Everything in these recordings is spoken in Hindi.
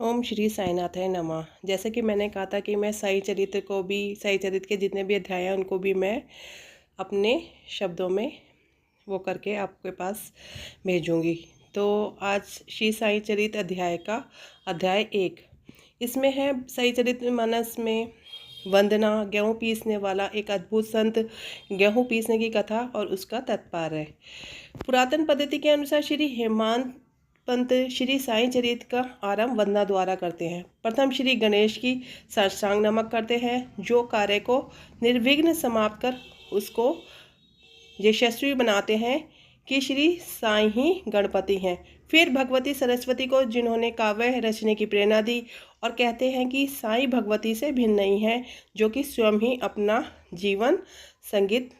ओम श्री साईनाथाय नमः। जैसे कि मैंने कहा था कि मैं साई चरित्र के जितने भी अध्याय हैं उनको भी मैं अपने शब्दों में वो करके आपके पास भेजूंगी। तो आज श्री साई चरित्र अध्याय का अध्याय 1 इसमें है। साई चरित्र मानस में वंदना, गेहूँ पीसने वाला एक अद्भुत संत, गेहूँ पीसने की कथा और उसका तात्पर्य। पुरातन पद्धति के अनुसार श्री हेमंत पंत श्री साई चरित्र का आरंभ वंदना द्वारा करते हैं। प्रथम श्री गणेश की साष्टांग नमक करते हैं, जो कार्य को निर्विघ्न समाप्त कर उसको यशस्वी बनाते हैं कि श्री साई ही गणपति हैं। फिर भगवती सरस्वती को, जिन्होंने काव्य रचने की प्रेरणा दी, और कहते हैं कि साई भगवती से भिन्न नहीं है, जो कि स्वयं ही अपना जीवन संगीत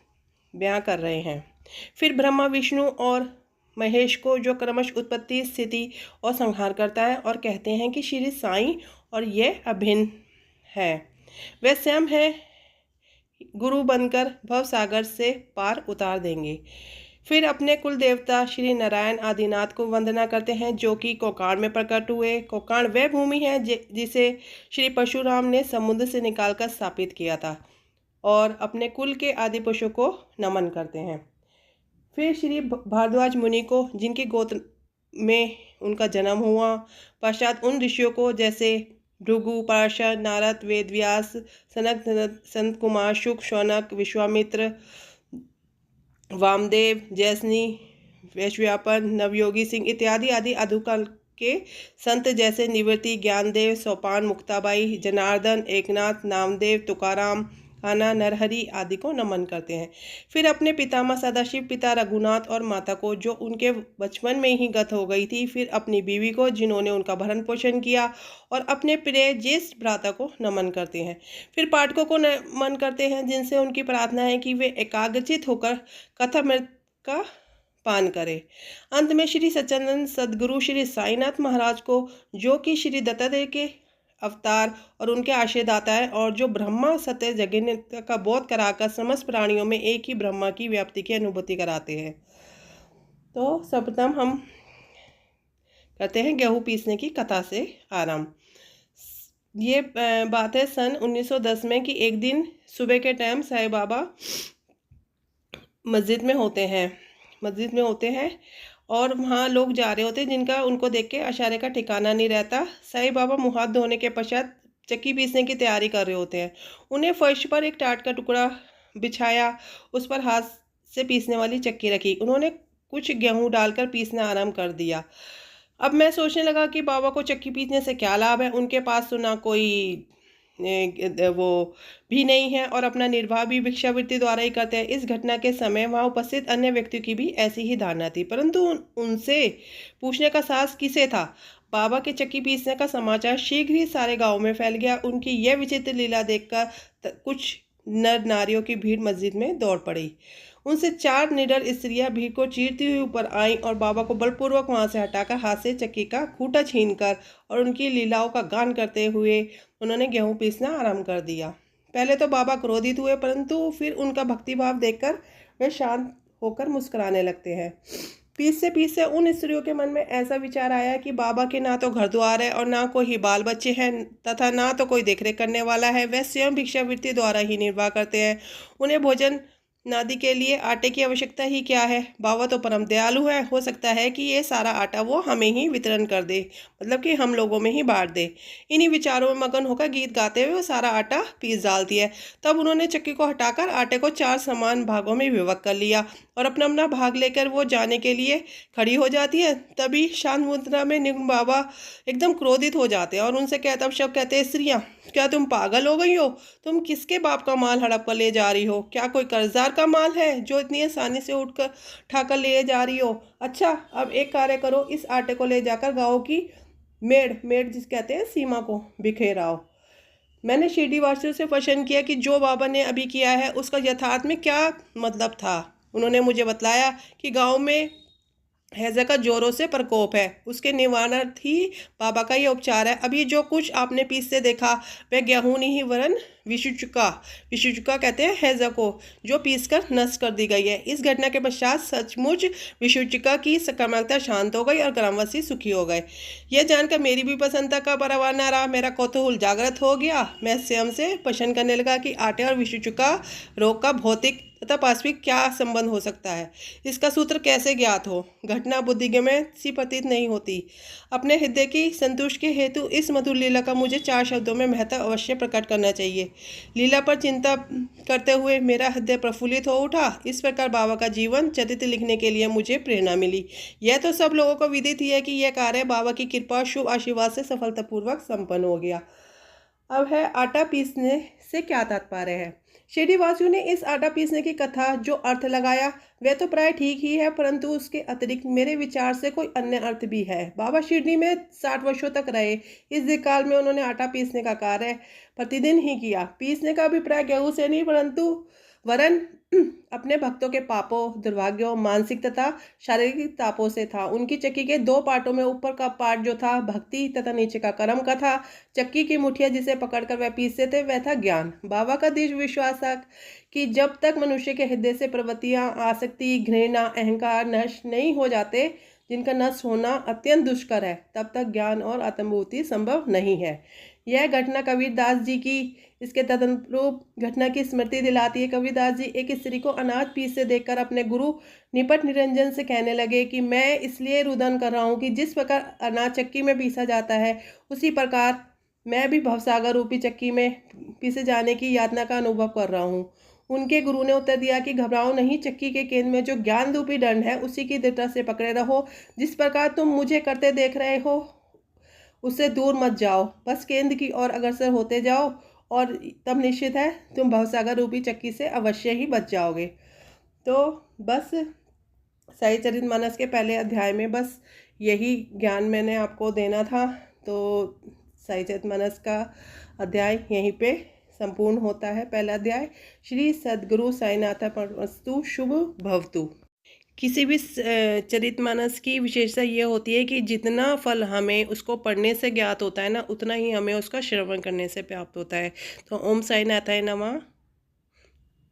बयां कर रहे हैं। फिर ब्रह्मा, विष्णु और महेश को, जो क्रमश उत्पत्ति, स्थिति और संहार करता है, और कहते हैं कि श्री साई और यह अभिन्न है, वे स्वयं है गुरु बनकर भव सागर से पार उतार देंगे। फिर अपने कुल देवता श्री नारायण आदिनाथ को वंदना करते हैं, जो कि कोकाण में प्रकट हुए। कोकाण वह भूमि है जिसे श्री परशुराम ने समुद्र से निकालकर स्थापित किया था, और अपने कुल के आदि पुरुषों को नमन करते हैं। फिर श्री भारद्वाज मुनि को, जिनकी गोत्र में उनका जन्म हुआ। पश्चात उन ऋषियों को, जैसे भृगु, पार्षद, नारद, वेदव्यास, सनक, संत कुमार, शुक, शौनक, विश्वामित्र, वामदेव, जैसनी, वैश्व्यापन, नवयोगी सिंह इत्यादि आदि अधुकाल के संत, जैसे निवृत्ति, ज्ञानदेव, सोपान, मुक्ताबाई, जनार्दन, एकनाथ, नामदेव, तुकाराम, कान्हा, नरहरि आदि को नमन करते हैं। फिर अपने पितामह सदाशिव, पिता रघुनाथ और माता को, जो उनके बचपन में ही गत हो गई थी। फिर अपनी बीवी को, जिन्होंने उनका भरण पोषण किया, और अपने प्रिय ज्येष्ठ भ्राता को नमन करते हैं। फिर पाठकों को नमन करते हैं, जिनसे उनकी प्रार्थना है कि वे एकाग्रचित होकर कथामृत का पान करें। अंत में श्री सच्चिदानंद सदगुरु श्री साईनाथ महाराज को, जो कि श्री दत्तात्रेय के अवतार और उनके आश्रयदाता है, और जो ब्रह्मा सत्य जगन्नाथ का बोध कराकर समस्त प्राणियों में एक ही ब्रह्मा की व्याप्ति की अनुभूति कराते हैं। तो सर्वप्रथम हम करते हैं गेहूँ पीसने की कथा से आरंभ। ये बात है सन 1910 में, कि एक दिन सुबह के टाइम साईं बाबा मस्जिद में होते हैं और वहाँ लोग जा रहे होते हैं, जिनका उनको देख के आशारे का ठिकाना नहीं रहता। साईं बाबा मुँह हाथ धोने के पश्चात चक्की पीसने की तैयारी कर रहे होते हैं। उन्हें फर्श पर एक टाट का टुकड़ा बिछाया, उस पर हाथ से पीसने वाली चक्की रखी। उन्होंने कुछ गेहूं डालकर पीसना आरंभ कर दिया। अब मैं सोचने लगा कि बाबा को चक्की पीसने से क्या लाभ है। उनके पास तो ना कोई वो भी नहीं है, और अपना निर्वाह भी भिक्षावृत्ति द्वारा ही करते हैं। इस घटना के समय वहां उपस्थित अन्य व्यक्तियों की भी ऐसी ही धारणा थी, परंतु उनसे पूछने का साहस किसे था। बाबा के चक्की पीसने का समाचार शीघ्र ही सारे गांव में फैल गया। उनकी यह विचित्र लीला देखकर कुछ नर नारियों की भीड़ मस्जिद में दौड़ पड़ी। उनसे 4 निडर स्त्रियां भीड़ को चीरती हुई ऊपर आईं, और बाबा को बलपूर्वक वहां से हटाकर हाथ से चक्की का खूंटा छीनकर और उनकी लीलाओं का गान करते हुए उन्होंने गेहूं पीसना आरंभ कर दिया। पहले तो बाबा क्रोधित हुए, परंतु फिर उनका भक्तिभाव देखकर वे शांत होकर मुस्कुराने लगते हैं। पीसते उन स्त्रियों के मन में ऐसा विचार आया कि बाबा के ना तो घर द्वार है और ना कोई बाल बच्चे हैं, तथा ना तो कोई देखरेख करने वाला है। वे स्वयं भिक्षावृत्ति द्वारा ही निर्वाह करते हैं। उन्हें भोजन नादि के लिए आटे की आवश्यकता ही क्या है। बाबा तो परम दयालु है, हो सकता है कि ये सारा आटा वो हमें ही वितरण कर दे, मतलब कि हम लोगों में ही बांट दे। इन्हीं विचारों में मगन होकर गीत गाते हुए वो सारा आटा पीस डालती है। तब उन्होंने चक्की को हटाकर आटे को 4 समान भागों में विभक्त कर लिया, और अपना अपना भाग लेकर वो जाने के लिए खड़ी हो जाती है। तभी शांत मुद्रा में निगम बाबा एकदम क्रोधित हो जाते हैं और उनसे कहते शब्द कहते हैं, स्त्रियां, क्या तुम पागल हो गई हो? तुम किसके बाप का माल हड़प कर ले जा रही हो? क्या कोई कर्जदार का माल है जो इतनी आसानी से उठकर उठाकर ले जा रही हो? अच्छा, अब एक कार्य करो, इस आटे को ले जाकर गाँव की मेड़ जिस कहते हैं सीमा को बिखेराओ। मैंने शिरडी वासियों से प्रश्न किया कि जो बाबा ने अभी किया है उसका यथार्थ में क्या मतलब था। उन्होंने मुझे बतलाया कि गांव में हैजा का जोरों से प्रकोप है, उसके निवारणार्थ ही बाबा का ये उपचार है। अभी जो कुछ आपने पीस से देखा वह गेहूं नहीं वरन विषुचुका, विषुचुका कहते हैं हैजा को, जो पीस कर नष्ट कर दी गई है। इस घटना के पश्चात सचमुच विषुचुका की संक्रामकता शांत हो गई और ग्रामवासी सुखी हो गए। यह जानकर मेरी भी प्रसन्नता का परवाह न रहा, मेरा कौतूहल जागृत हो गया। मैं स्वयं से प्रश्न करने लगा कि आटे और विषुचुका रोग का भौतिक तथा पाश्विक क्या संबंध हो सकता है, इसका सूत्र कैसे ज्ञात हो। घटना बुद्धिगम्य सी प्रतीत नहीं होती। अपने हृदय की संतुष्टि के हेतु इस मधुर लीला का मुझे 4 शब्दों में महत्व अवश्य प्रकट करना चाहिए। लीला पर चिंता करते हुए मेरा हृदय प्रफुल्लित हो उठा। इस प्रकार बाबा का जीवन चरित्र लिखने के लिए मुझे प्रेरणा मिली। यह तो सब लोगों को विदित ही है कि यह कार्य बाबा की कृपा और शुभ आशीर्वाद से सफलतापूर्वक संपन्न हो गया। अब है आटा पीसने से क्या तात्पर्य है। शिरडी वासियों ने इस आटा पीसने की कथा जो अर्थ लगाया वह तो प्राय ठीक ही है, परंतु उसके अतिरिक्त मेरे विचार से कोई अन्य अर्थ भी है। बाबा शिरडी में 60 वर्षों तक रहे। इस दीर्घकाल में उन्होंने आटा पीसने का कार्य प्रतिदिन ही किया। पीसने का अभिप्राय गेहूं से नहीं परंतु वरन अपने भक्तों के पापों, दुर्भाग्यों, मानसिक तथा शारीरिक तापों से था। उनकी चक्की के 2 पार्टों में ऊपर का पार्ट जो था भक्ति तथा नीचे का कर्म का था। चक्की की मुठिया जिसे पकड़कर वह पीसते थे वह था ज्ञान। बाबा का दृढ़ विश्वास था कि जब तक मनुष्य के हृदय से प्रवृत्तियां, आसक्ति, घृणा, अहंकार नष्ट नहीं हो जाते, जिनका नष्ट होना अत्यंत दुष्कर है, तब तक ज्ञान और आत्मभूति संभव नहीं है। यह घटना कबीरदास जी की इसके तदनुरूप घटना की स्मृति दिलाती है। कबीरदास जी एक स्त्री को अनाज पीसते देखकर अपने गुरु निपट निरंजन से कहने लगे कि मैं इसलिए रुदन कर रहा हूँ कि जिस प्रकार अनाज चक्की में पीसा जाता है उसी प्रकार मैं भी भवसागर रूपी चक्की में पीसे जाने की यातना का अनुभव कर रहा हूँ। उनके गुरु ने उत्तर दिया कि घबराओ नहीं, चक्की के केंद्र में जो ज्ञान रूपी दंड है उसी की दृढ़ता से पकड़े रहो। जिस प्रकार तुम मुझे करते देख रहे हो उससे दूर मत जाओ, बस केंद्र की ओर अग्रसर होते जाओ और तब निश्चित है तुम भवसागर रूपी चक्की से अवश्य ही बच जाओगे। तो बस साई चरितमानस के पहले अध्याय में बस यही ज्ञान मैंने आपको देना था। तो साई चरितमानस का अध्याय यहीं पे संपूर्ण होता है। पहला अध्याय। श्री सद्गुरु साईनाथ परमस्तु शुभ भवतु। किसी भी चरितमानस की विशेषता ये होती है कि जितना फल हमें उसको पढ़ने से ज्ञात होता है ना, उतना ही हमें उसका श्रवण करने से प्राप्त होता है। तो ओम साईनाथाय नमः।